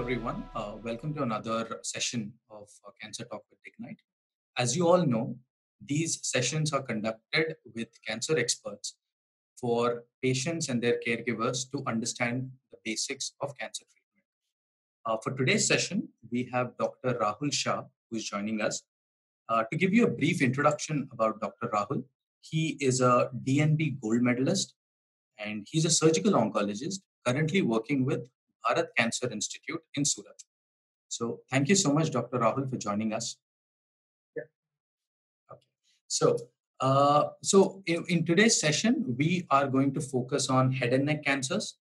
everyone. Welcome to another session of Cancer Talk with Ignite. As you all know, these sessions are conducted with cancer experts for patients and their caregivers to understand the basics of cancer treatment. For today's session, we have Dr. Rahul Shah, who is joining us. To give you a brief introduction about Dr. Rahul, he is a DNB gold medalist and he's a surgical oncologist currently working with Bharat Cancer Institute in Surat. So thank you so much, Dr. Rahul, for joining us. Yeah. Okay. So in today's session, we are going to focus on head and neck cancers.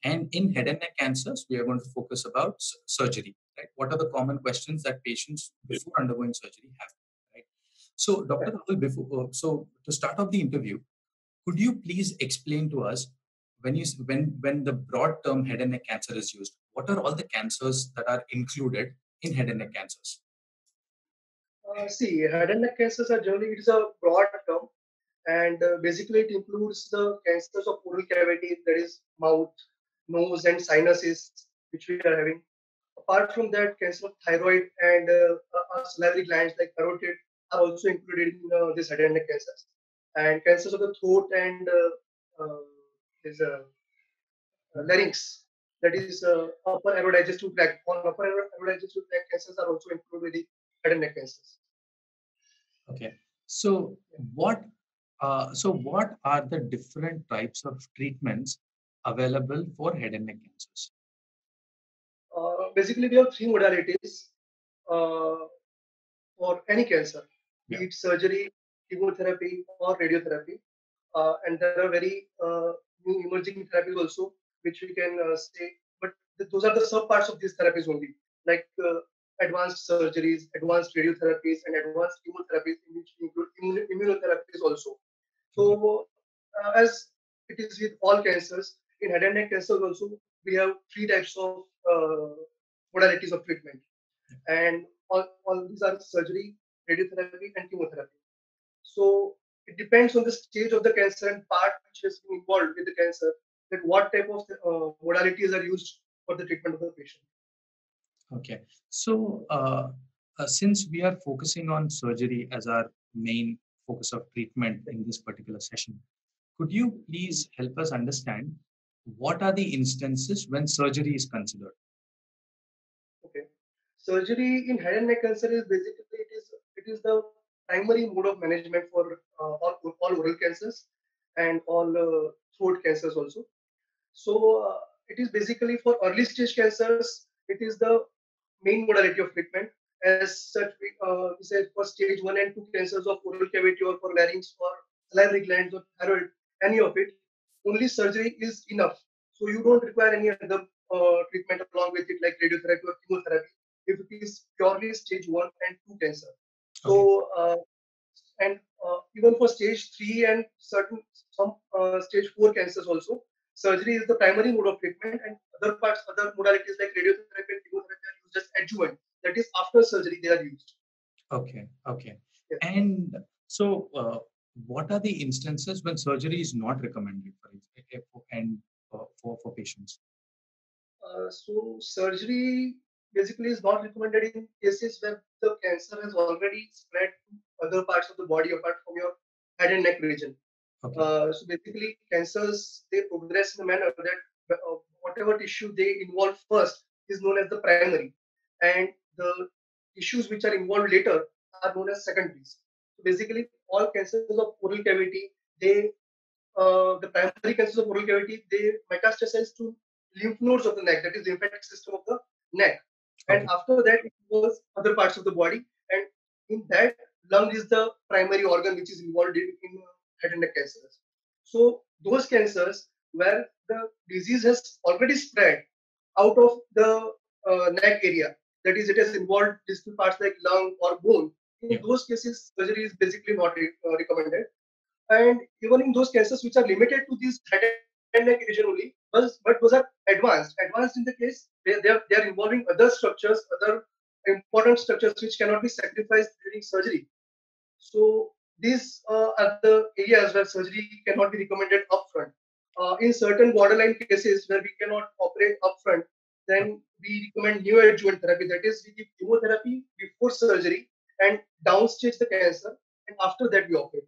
And in head and neck cancers, we are going to focus about surgery. Right? What are the common questions that patients before undergoing surgery have? Right? So, Dr. Rahul, so to start off the interview, could you please explain to us when the broad term head and neck cancer is used, what are all the cancers that are included in head and neck cancers? See, head and neck cancers are generally it is a broad term, and basically it includes the cancers of oral cavity, that is mouth, nose, and sinuses, which we are having. Apart from that, cancer of thyroid and salivary glands like carotid are also included in this head and neck cancers. And cancers of the throat and is larynx, that is upper aerodigestive tract. On upper aerodigestive tract cancers are also included with the head and neck cancers. Okay. So what are the different types of treatments available for head and neck cancers? Basically, we have three modalities for any cancer, be it surgery, chemotherapy, or radiotherapy. And there are very new emerging therapies also, which we can say, but those are the sub parts of these therapies only, like advanced surgeries, advanced radiotherapies, and advanced chemotherapies, in which include immunotherapies also. So, as it is with all cancers, in head and neck cancers also, we have three types of modalities of treatment. And all these are surgery, radiotherapy, and chemotherapy. So it depends on the stage of the cancer and part which has been involved with the cancer, that what type of modalities are used for the treatment of the patient. Okay. So since we are focusing on surgery as our main focus of treatment in this particular session, could you please help us understand what are the instances when surgery is considered? Okay. Surgery in head and neck cancer is basically it is the primary mode of management for all oral cancers and all throat cancers also. So it is basically for early stage cancers. It is the main modality of treatment. As such, we said for stage 1 and 2 cancers of oral cavity or for larynx or salivary glands or thyroid, any of it, only surgery is enough. So you don't require any other treatment along with it, like radiotherapy or chemotherapy, if it is purely stage 1 and 2 cancer. So, and even for stage 3 and some stage 4 cancers also, surgery is the primary mode of treatment, and other modalities like radiotherapy and chemotherapy are used as adjuvant. That is, after surgery, they are used. Okay. Yes. And so, what are the instances when surgery is not recommended for patients? So surgery basically is not recommended in cases where the cancer has already spread to other parts of the body apart from your head and neck region. So basically, cancers they progress in a manner that whatever tissue they involve first is known as the primary, and the tissues which are involved later are known as secondaries. So basically, all cancers of oral cavity, the primary cancers of oral cavity, they metastasize to lymph nodes of the neck, that is the lymphatic system of the neck, and after that it goes other parts of the body, and in that lung is the primary organ which is involved in head and neck cancers. So those cancers where the disease has already spread out of the neck area, that is, it has involved distal parts like lung or bone. In those cases, surgery is basically not recommended. And even in those cases which are limited to these head and neck region only, but those are advanced in the case they are involving other structures, other important structures which cannot be sacrificed during surgery. So these are the areas where surgery cannot be recommended upfront. In certain borderline cases where we cannot operate upfront, then we recommend neoadjuvant therapy. That is, we give chemotherapy before surgery and downstage the cancer, and after that we operate.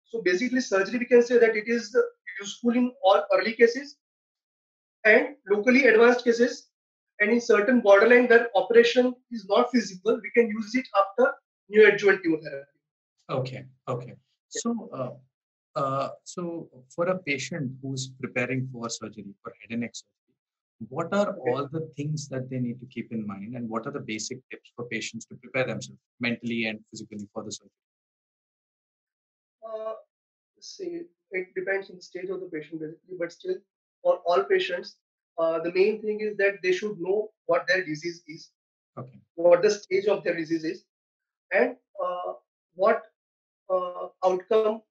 So basically, surgery, we can say that it is useful in all early cases and locally advanced cases, and in certain borderline where operation is not feasible, we can use it after neoadjuvant chemotherapy. Okay. Okay. So for a patient who's preparing for surgery, for head and neck surgery, what are all the things that they need to keep in mind, and what are the basic tips for patients to prepare themselves mentally and physically for the surgery? Uh, See, it depends on the stage of the patient basically, but still, for all patients, the main thing is that they should know what their disease is, Okay. what the stage of their disease is, and what outcome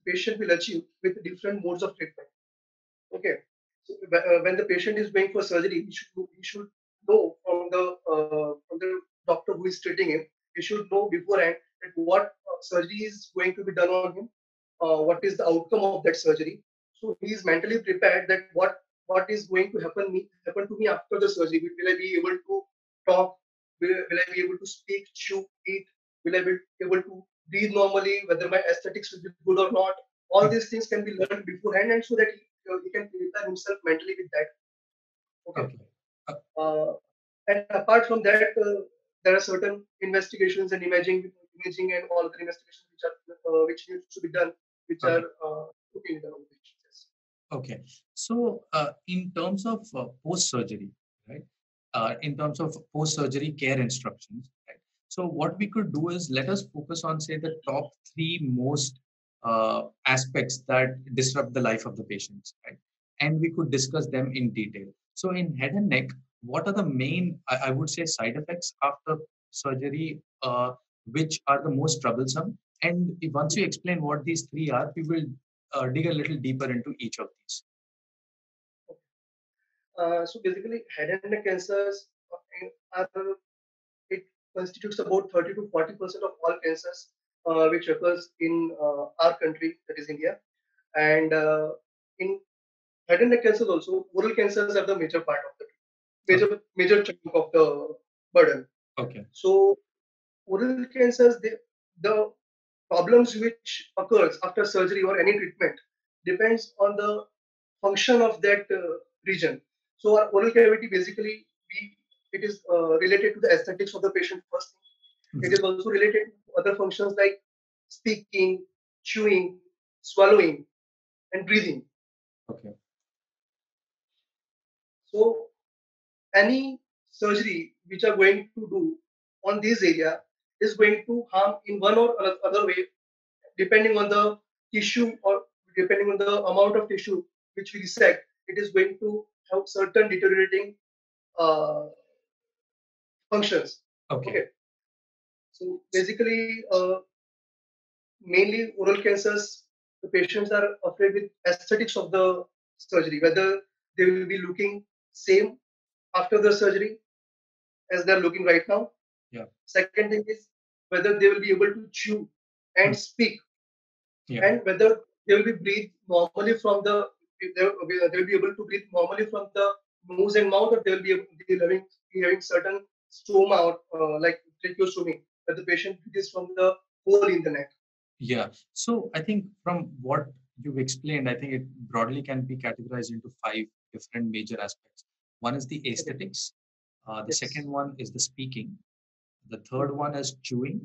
patient will achieve with different modes of treatment. Okay. So when the patient is going for surgery, he should know from the doctor who is treating him. He should know beforehand that what surgery is going to be done on him, what is the outcome of that surgery. So he is mentally prepared that what is going to happen to me after the surgery. Will I be able to talk? Will I be able to speak, chew, eat? Will I be able to breathe normally? Whether my aesthetics will be good or not? All these things can be learned beforehand, and so that he can prepare himself mentally with that. Okay. Okay. Uh, Uh, and apart from that, there are certain investigations and imaging and all other investigations which needs to be done, which are okay. to be done on patients. Yes. Okay. So, in terms of post-surgery, right? In terms of post-surgery care instructions, right? So, what we could do is let us focus on, say, the top three most aspects that disrupt the life of the patients, right? And we could discuss them in detail. So, in head and neck, what are the main, I would say, side effects after surgery, which are the most troublesome? And once you explain what these three are, we will dig a little deeper into each of these. So basically, head and neck cancers are it constitutes about 30 to 40% of all cancers which occurs in our country, that is India. And in head and neck cancers also, oral cancers are the major part of the major chunk of the burden. Okay. So oral cancers, the problems which occurs after surgery or any treatment depends on the function of that region. So our oral cavity basically it is related to the aesthetics of the patient first. Mhm. It is also related to other functions like speaking, chewing, swallowing, and breathing. Okay. So any surgery which are going to do on this area is going to harm in one or other way, depending on the tissue or depending on the amount of tissue which we resect. It is going to have certain deteriorating uh, functions. Okay. Okay. So basically, mainly oral cancers, the patients are afraid with aesthetics of the surgery, whether they will be looking same after the surgery as they're looking right now. Yeah. Second thing is whether they will be able to chew and speak, Yeah. and whether they will be breathe normally from the they will be able to breathe normally from the nose and mouth, or they will be having certain stoma or like tracheostomy, that the patient breathes from the hole in the neck. Yeah. So I think from what you've explained, I think it broadly can be categorized into five different major aspects. One is the aesthetics. The Yes. second one is the speaking. The third one is chewing.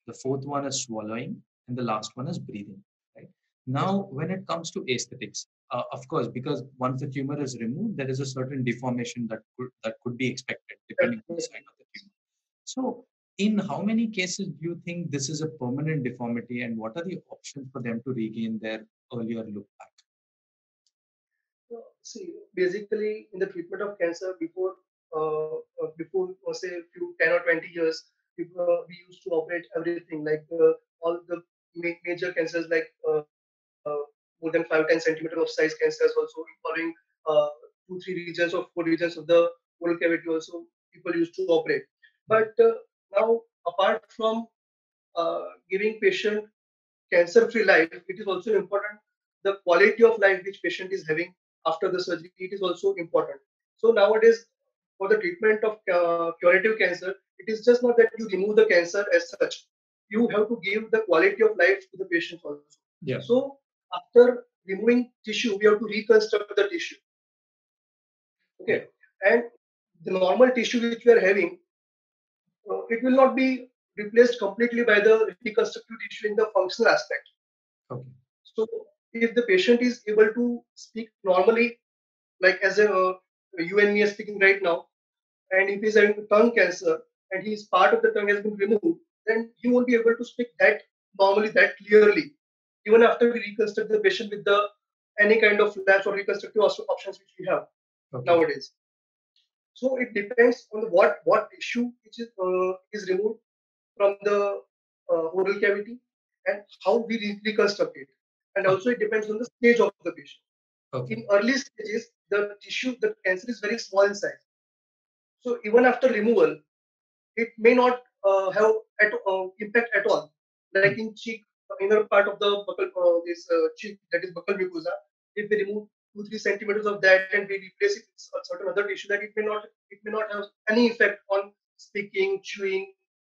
The fourth one is swallowing, and the last one is breathing. Right. Now, when it comes to aesthetics, of course, because once the tumor is removed, there is a certain deformation that could be expected depending on the site of the tumor. So, in how many cases do you think this is a permanent deformity, and what are the options for them to regain their earlier look back? See, basically, in the treatment of cancer, before say a few 10 or 20 years, we used to operate everything like all the major cancers like more than 5-10 centimeter of size cancers, also involving uh, 2-3 regions or 4 regions of the oral cavity. Also, people used to operate, but now apart from giving patient cancer-free life, it is also important the quality of life which patient is having after the surgery. It is also important. So nowadays, for the treatment of curative cancer, it is just not that you remove the cancer as such. You have to give the quality of life to the patient also. Yeah. So after removing tissue, we have to reconstruct the tissue. Okay. Yeah. And the normal tissue which we are having, it will not be replaced completely by the reconstructive tissue in the functional aspect. Okay. So if the patient is able to speak normally, like as you and me are speaking right now, and if he's having tongue cancer and his part of the tongue has been removed, then he won't be able to speak that normally, that clearly, even after we reconstruct the patient with the any kind of labs or reconstructive options which we have nowadays. So it depends on what tissue which is removed from the oral cavity and how we reconstruct it, and also it depends on the stage of the patient. In early stages, the tissue, the cancer is very small in size. So even after removal, it may not have impact at all. Like in cheek, inner part of the buccal, this cheek, that is buccal mucosa, if we remove 2-3 centimeters of that and we replace it with a certain other tissue, that it may not have any effect on speaking, chewing,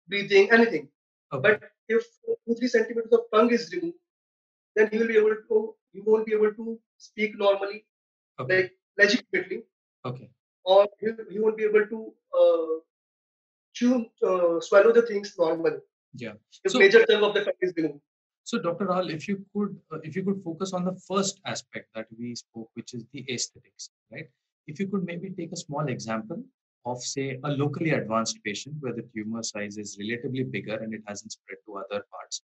breathing, anything. But if 2-3 centimeters of tongue is removed, then he won't be able to speak normally, like legitimately. Or he won't be able to swallow the things normally. Yeah. The major chunk of the tongue is removed. So, Dr. Rahul, if you could focus on the first aspect that we spoke, which is the aesthetics, right? If you could maybe take a small example of, say, a locally advanced patient where the tumor size is relatively bigger and it hasn't spread to other parts,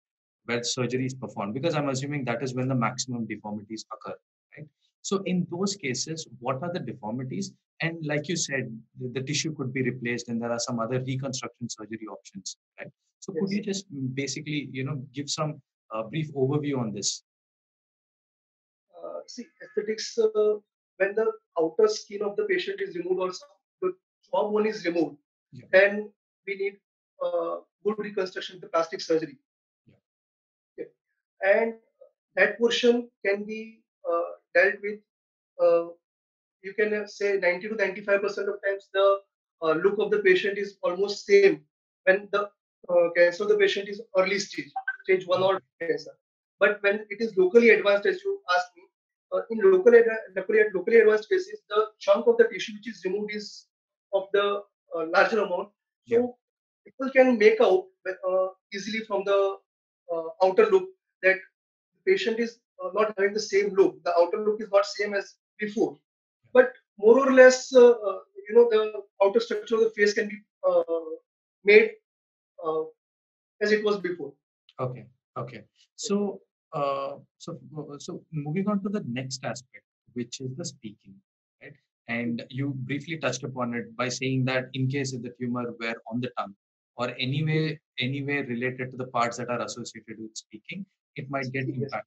where surgery is performed, because I'm assuming that is when the maximum deformities occur, right? So, in those cases, what are the deformities? And like you said, the tissue could be replaced, and there are some other reconstruction surgery options, right? So, could you just basically, give some brief overview on this? See, aesthetics, when the outer skin of the patient is removed or the jawbone is removed, then we need good reconstruction, the plastic surgery. Okay. And that portion can be dealt with, you can say 90 to 95% of times the look of the patient is almost same when the cancer of the patient is early stage 1 or cancer. But when it is locally advanced, as you asked me, in locally advanced cases, the chunk of the tissue which is removed is of the larger amount. So people can make out easily from the outer look that the patient is not having the same look. The outer look is not same as before. But more or less, the outer structure of the face can be made as it was before. Okay. So, so moving on to the next aspect, which is the speaking, right? And you briefly touched upon it by saying that in case if the tumor were on the tongue or anyway related to the parts that are associated with speaking, it might get impacted,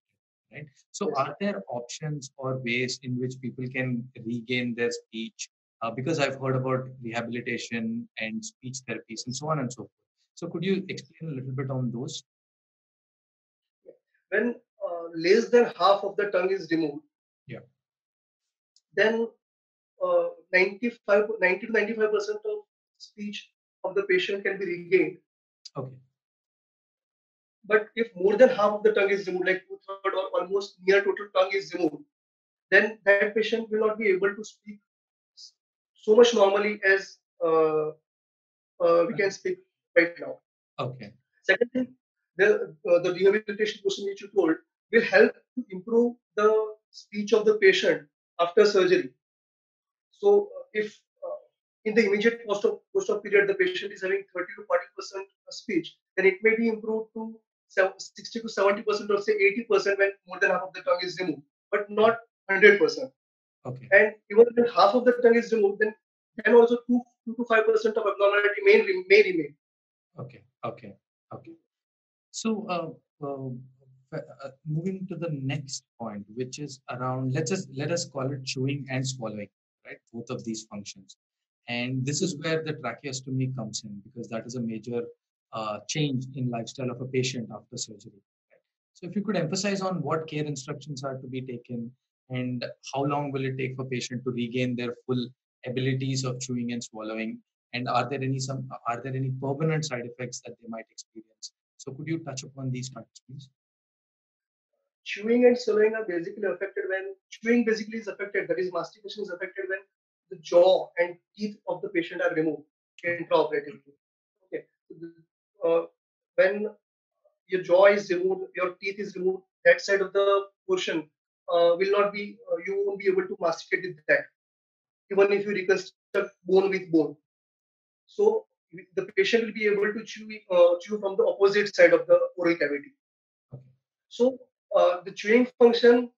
right? So, are there options or ways in which people can regain their speech? Because I've heard about rehabilitation and speech therapies and so on and so forth. So, could you explain a little bit on those? When less than half of the tongue is removed, then 90 to 95% of speech of the patient can be regained. But if more than half of the tongue is removed, like 2/3 or almost near total tongue is removed, then that patient will not be able to speak so much normally as we can speak right now. Second thing, the rehabilitation procedure which you told will help to improve the speech of the patient after surgery. So if in the immediate post-op period the patient is having 30 to 40% speech, then it may be improved to 60 to 70% or say 80% when more than half of the tongue is removed, but not 100%. And even when half of the tongue is removed, then also 2 to 5% of abnormality may remain. Okay. So, moving to the next point, which is around, let us call it chewing and swallowing, right? Both of these functions, and this is where the tracheostomy comes in, because that is a major change in lifestyle of a patient after surgery. Right? So, if you could emphasize on what care instructions are to be taken, and how long will it take for patient to regain their full abilities of chewing and swallowing, and are there any permanent side effects that they might experience? So could you touch upon these facts, please? Chewing and swallowing are basically affected when chewing basically is affected, that is mastication is affected when the jaw and teeth of the patient are removed intraoperatively. Okay. When your jaw is removed, your teeth is removed, that side of the portion will not be, you won't be able to masticate with that, even if you reconstruct bone with bone. So the patient will be able to chew from the opposite side of the oral cavity. So the chewing function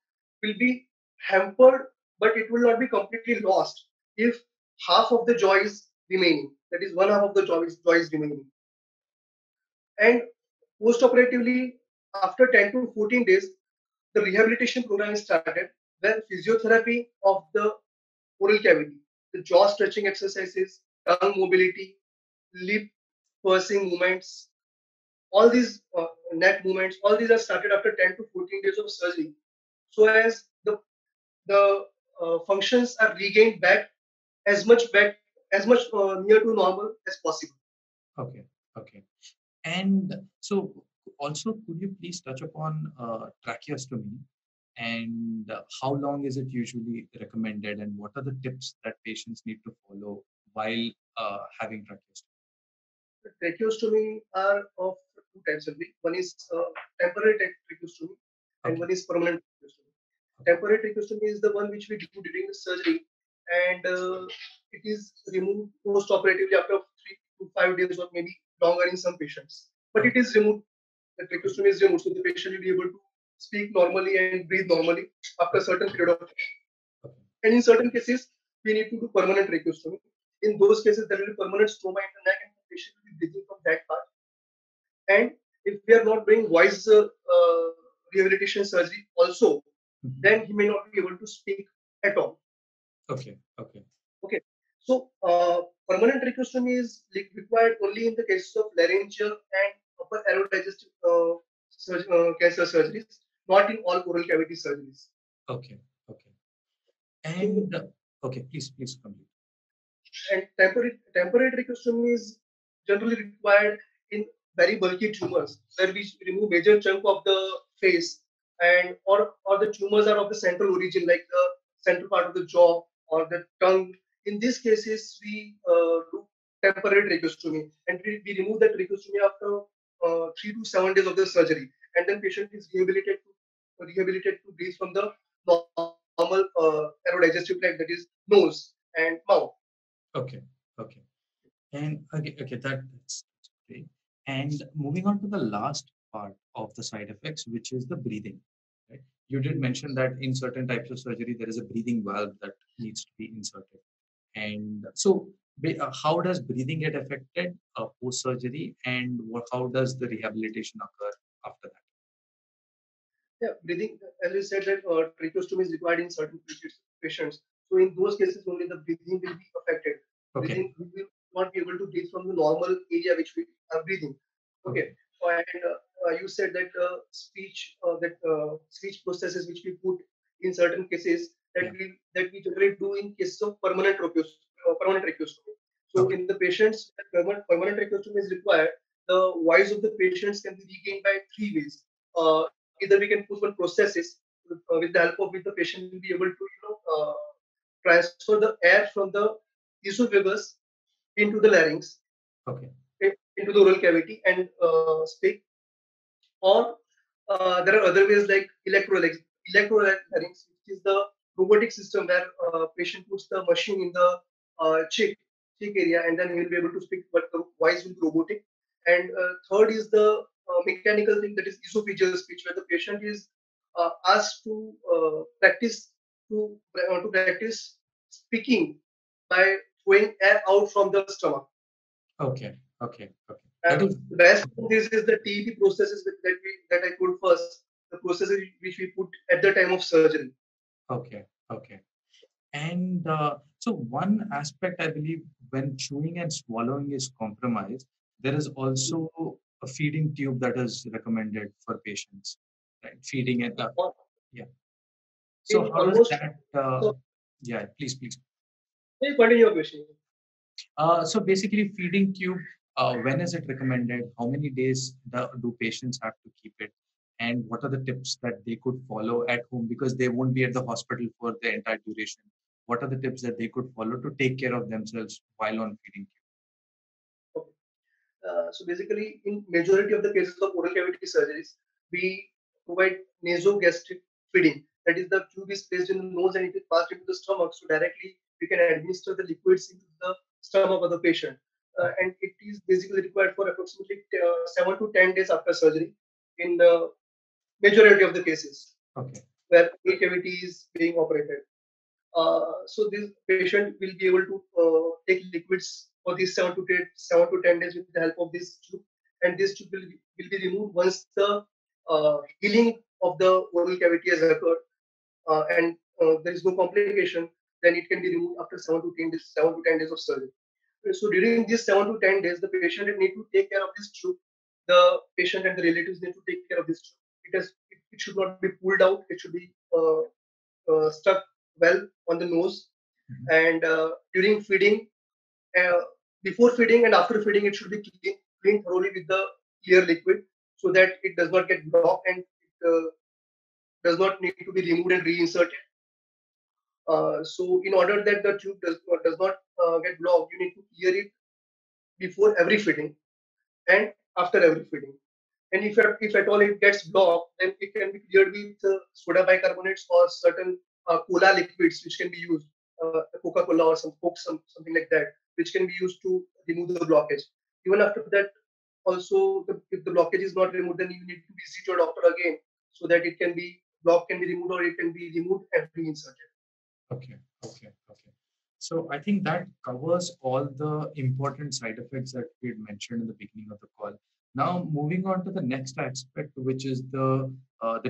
will be hampered, but it will not be completely lost if half of the jaw is remaining. That is, one half of the jaw is remaining. And post-operatively, after 10 to 14 days, the rehabilitation program is started, where physiotherapy of the oral cavity, the jaw stretching exercises, tongue mobility, lip pursing movements, all these neck movements, all these are started after 10 to 14 days of surgery, so as the functions are regained back as much near to normal as possible. Okay, okay. And so, also, could you please touch upon tracheostomy and how long is it usually recommended, and what are the tips that patients need to follow while having tracheostomy? Tracheostomy are of two types of it. One is temporary tracheostomy, and Okay. one is permanent tracheostomy. Temporary tracheostomy is the one which we do during the surgery, and it is removed post-operatively after 3 to 5 days or maybe longer in some patients. But it is removed. The tracheostomy is removed, so the patient will be able to speak normally and breathe normally after a certain period of time. And in certain cases, we need to do permanent tracheostomy. In those cases, there will be permanent stoma in the neck, and the patient will be breathing from that part. And if we are not doing voice rehabilitation surgery also, then he may not be able to speak at all. Okay, okay. Okay. So permanent tracheostomy is required only in the cases of laryngeal and upper aerodigestive cancer surgeries, not in all oral cavity surgeries. Okay, okay. And okay, please complete. And temporary tracheostomy is generally required in very bulky tumors, where we remove major chunk of the face, and or the tumors are of the central origin, like the central part of the jaw or the tongue. In these cases, we do temporary tracheostomy, and we remove that tracheostomy after 3 to 7 days of the surgery, and then patient is rehabilitated to breathe from the normal aerodigestive tract, that is nose and mouth. Okay, okay. And okay, that's great. And moving on to the last part of the side effects, which is the breathing. Right? You did mention that in certain types of surgery, there is a breathing valve that needs to be inserted. And so, how does breathing get affected post surgery, and how does the rehabilitation occur after that? Yeah, breathing, as we said, that tracheostomy is required in certain patients. So in those cases, only the breathing will be affected. Okay. Breathing, we will not be able to breathe from the normal area which we are breathing. Okay. And you said that speech processes which we put in certain cases that we generally do in cases of permanent tracheostomy. So in the patients, permanent tracheostomy is required. The voice of the patients can be regained by three ways. Either we can put one prosthesis with the help of which the patient will be able to transfer the air from the esophagus into the larynx, into the oral cavity, and speak. Or there are other ways like electrolarynx, which is the robotic system where patient puts the machine in the cheek area, and then he will be able to speak, but the voice will be robotic. And third is the mechanical thing, that is esophageal speech, where the patient is asked to practice speaking by throwing air out from the stomach. Okay, okay, okay. And the rest of this is the TEP processes that I put first, the processes which we put at the time of surgery. Okay, okay. And so one aspect I believe when chewing and swallowing is compromised, there is also a feeding tube that is recommended for patients, right? Feeding it. Yeah. So how does that? Yeah, please. Please continue your question. So basically, feeding tube, when is it recommended? How many days do patients have to keep it? And what are the tips that they could follow at home because they won't be at the hospital for the entire duration? What are the tips that they could follow to take care of themselves while on feeding tube? Okay. So basically, in majority of the cases of oral cavity surgeries, we provide nasogastric feeding. That is, the tube is placed in the nose and it is passed into the stomach. So directly, we can administer the liquids into the stomach of the patient. And it is basically required for approximately 7 to 10 days after surgery in the majority of the cases Okay. where oral cavity is being operated. So this patient will be able to take liquids for these 7 to 10 days with the help of this tube, and this tube will be removed once the healing of the oral cavity has occurred, and there is no complication. Then it can be removed after 7 to 10 days, 7 to 10 days of surgery. So during these 7 to 10 days, the patient need to take care of this tube. The patient and the relatives need to take care of this tube. It should not be pulled out. It should be stuck well on the nose. Mhm. And during feeding, uh, before feeding and after feeding, it should be cleaned thoroughly with the clear liquid so that it does not get blocked and it does not need to be removed and reinserted. So in order that the tube does not get blocked, you need to clear it before every feeding and after every feeding. And if at all it gets blocked, then it can be cleared with soda bicarbonates or certain cola liquids, which can be used, Coca-Cola or some Coke, something like that, which can be used to remove the blockage. Even after that, also, if the blockage is not removed, then you need to visit your doctor again so that it can be block can be removed or it can be removed and reinserted. Okay, okay, okay. So I think that covers all the important side effects that we had mentioned in the beginning of the call. Now, moving on to the next aspect, which is the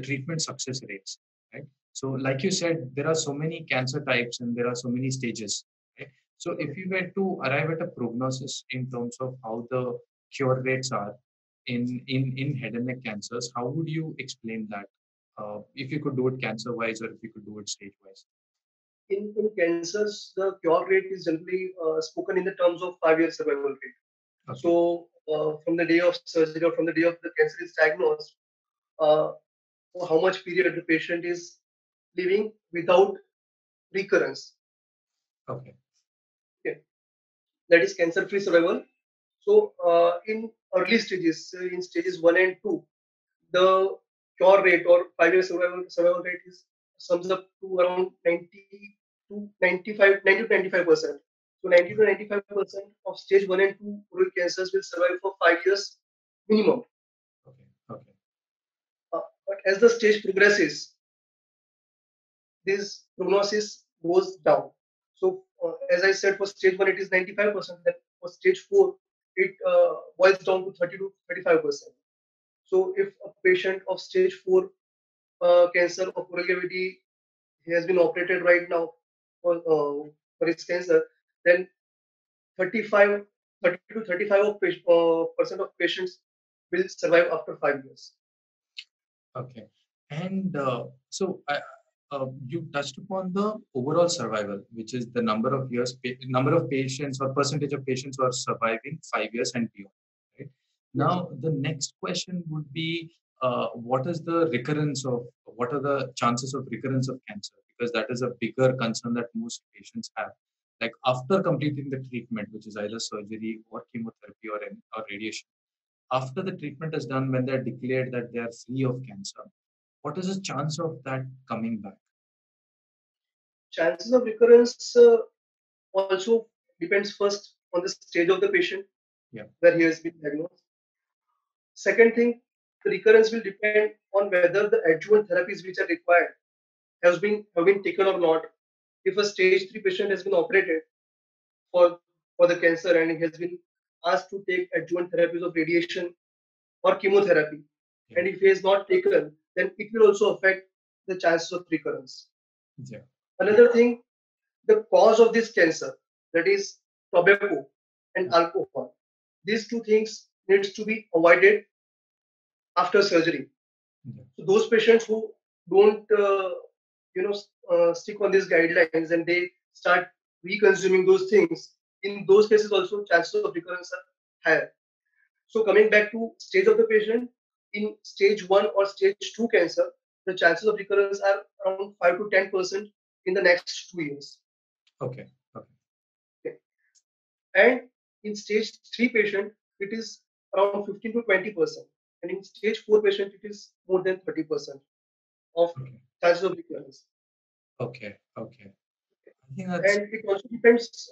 treatment success rates, right? So, like you said, there are so many cancer types and there are so many stages, right? So, if you were to arrive at a prognosis in terms of how the cure rates are in head and neck cancers, how would you explain that? If you could do it cancer-wise or if you could do it stage-wise? In cancers, the cure rate is generally spoken in the terms of 5-year survival rate. Okay. So, from the day of surgery or from the day of the cancer is diagnosed, uh, how much period the patient is living without recurrence. Okay. Okay. That is cancer-free survival. So, in early stages, in stages 1 and 2, the cure rate or 5-year survival rate is sums up to around 90 to 95, 90 to 95%. So 90 to 95% of stage 1 and 2 oral cancers will survive for 5 years minimum. Okay. Okay. But as the stage progresses, this prognosis goes down. So as I said, for stage 1 it is 95%. Then for stage 4 it boils down to 30 to 35%. So if a patient of stage 4 cancer of oral cavity he has been operated right now for his cancer, then 35, 30 to 35 percent of patients will survive after 5 years. Okay. And you touched upon the overall survival, which is the number of years, number of patients or percentage of patients who are surviving 5 years and beyond. Right. Now, the next question would be, what is the recurrence of, what are the chances of recurrence of cancer? Because that is a bigger concern that most patients have. Like after completing the treatment, which is either surgery or chemotherapy or radiation, after the treatment is done, when they're declared that they are free of cancer, what is the chance of that coming back? Chances of recurrence also depends first on the stage of the patient Yeah. where he has been diagnosed. Second thing, the recurrence will depend on whether the adjuvant therapies which are required have been taken or not. If a stage 3 patient has been operated for for the cancer and he has been asked to take adjuvant therapies of radiation or chemotherapy, Yeah. and if he has not taken, then it will also affect the chances of recurrence. Yeah. Another thing, the cause of this cancer, that is tobacco and alcohol. These two things needs to be avoided after surgery. Yeah. So those patients who don't, stick on these guidelines and they start re-consuming those things, in those cases also chances of recurrence are higher. So coming back to stage of the patient, in stage 1 or stage 2 cancer, the chances of recurrence are around 5 to 10% in the next 2 years. Okay. Okay. And in stage 3 patient, it is around 15 to 20%. And in stage 4 patient, it is more than 30% of chances of recurrence. Okay. I think And it also depends.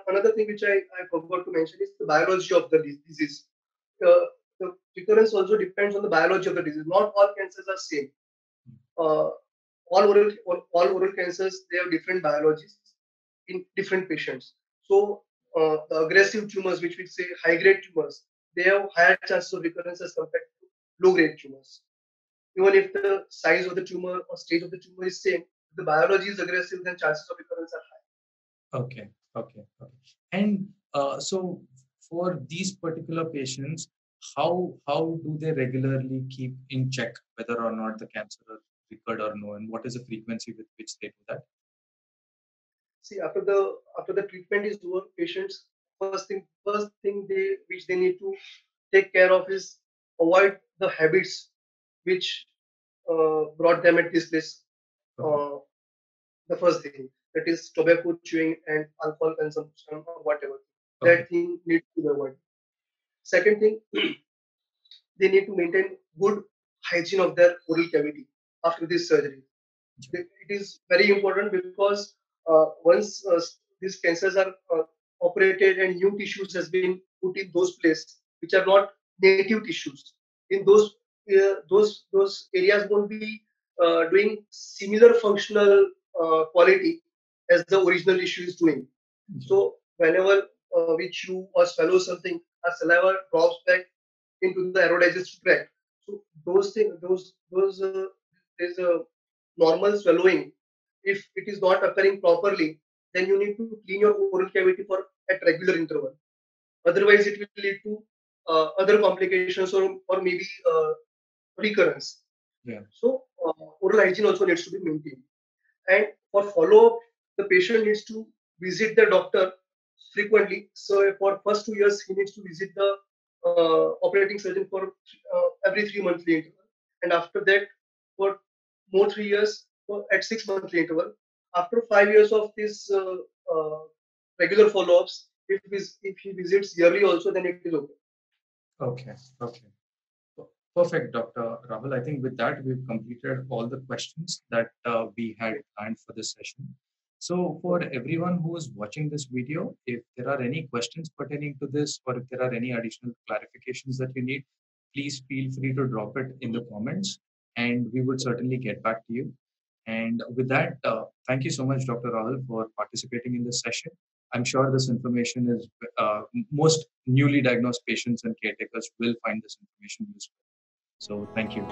Another thing which I forgot to mention is the biology of the disease. The recurrence also depends on the biology of the disease. Not all cancers are same. All oral cancers, they have different biologies in different patients. So the aggressive tumors, which we say high grade tumors, they have higher chances of recurrence as compared to low grade tumors. Even if the size of the tumor or stage of the tumor is same, if the biology is aggressive, then chances of recurrence are high. Okay. And so for these particular patients, how do they regularly keep in check whether or not the cancer has recurred or no, and what is the frequency with which they do that? See, after the treatment is over, patients first thing which they need to take care of is avoid the habits which brought them at this place. Uh, the first thing, that is tobacco chewing and alcohol consumption or whatever. That thing needs to be avoided. Second thing, they need to maintain good hygiene of their oral cavity after this surgery. It is very important because once these cancers are operated and new tissues has been put in those places which are not native tissues, in those areas won't be doing similar functional quality as the original tissue is doing. So whenever we chew or swallow something, our saliva drops back into the aerodigestive tract. So those things, there's a normal swallowing. If it is not occurring properly, then you need to clean your oral cavity for at regular interval. Otherwise, it will lead to other complications or maybe recurrence. Yeah. So oral hygiene also needs to be maintained. And for follow-up, the patient needs to visit the doctor frequently. So for first 2 years, he needs to visit the operating surgeon for every 3 monthly interval. And after that, for more 3 years, at 6 monthly interval. After 5 years of this regular follow-ups, if he visits yearly also, then it is okay. Okay. Perfect, Dr. Rahul. I think with that, we've completed all the questions that we had planned for this session. So for everyone who is watching this video, if there are any questions pertaining to this, or if there are any additional clarifications that you need, please feel free to drop it in the comments, and we would certainly get back to you. And with that, thank you so much, Dr. Rahul, for participating in this session. I'm sure this information is most newly diagnosed patients and caretakers will find this information useful. So thank you.